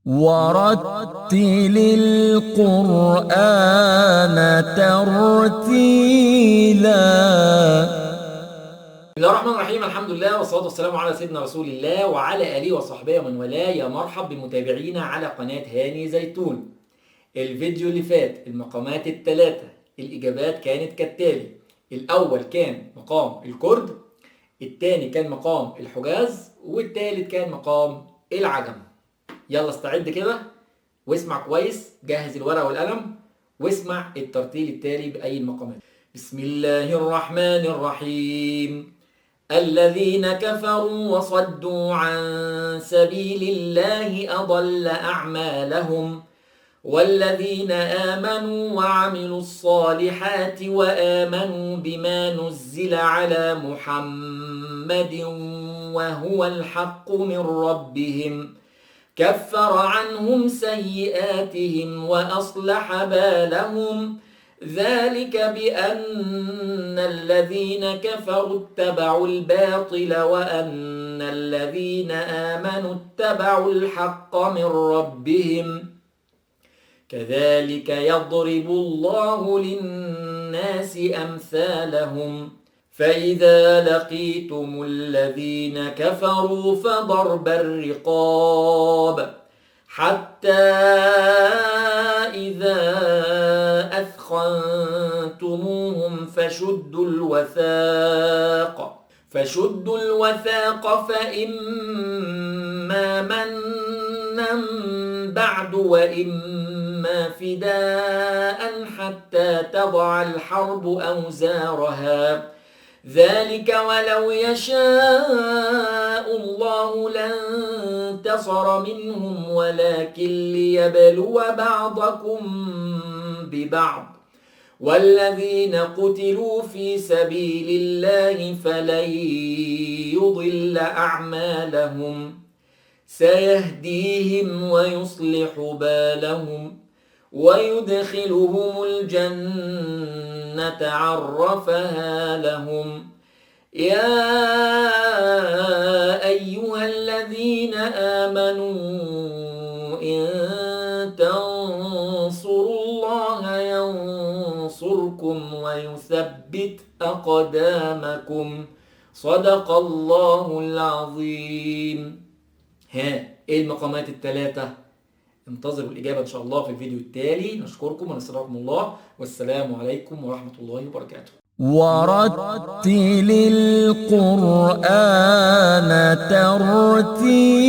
ورتل القرآن ترتيلا. بسم الله الرحمن الرحيم. الحمد لله والصلاة والسلام على سيدنا رسول الله وعلى آله وصحبه ومن والاه. يا مرحب بمتابعينا على قناة هاني زيتون. الفيديو اللي فات المقامات الثلاثة الإجابات كانت كالتالي: الأول كان مقام الكرد، الثاني كان مقام الحجاز، والثالث كان مقام العجم. يلا استعد كده واسمع كويس، جهز الورقة والقلم واسمع الترتيل التالي بأي المقامات. بسم الله الرحمن الرحيم. الذين كفروا وصدوا عن سبيل الله أضل أعمالهم، والذين آمنوا وعملوا الصالحات وآمنوا بما نزل على محمد وهو الحق من ربهم كفر عنهم سيئاتهم وأصلح بالهم، ذلك بأن الذين كفروا اتبعوا الباطل وأن الذين آمنوا اتبعوا الحق من ربهم، كذلك يضرب الله للناس أمثالهم. فإذا لقيتم الذين كفروا فضرب الرقاب حتى إذا أثخنتموهم فشدوا الوثاق فإما منا بعد وإما فداء حتى تضع الحرب أوزارها، ذلك ولو يشاء الله لانتصر منهم ولكن ليبلو بعضكم ببعض، والذين قتلوا في سبيل الله فلن يضل أعمالهم، سيهديهم ويصلح بالهم ويدخلهم الجنة عرفها لهم. يا أيها الذين آمنوا إن تنصروا الله ينصركم ويثبت أقدامكم. صدق الله العظيم. ايه المقامات الثلاثة؟ انتظروا الإجابة إن شاء الله في الفيديو التالي. نشكركم ونستودعكم الله، والسلام عليكم ورحمة الله وبركاته. ورتل القرآن ترتيلا.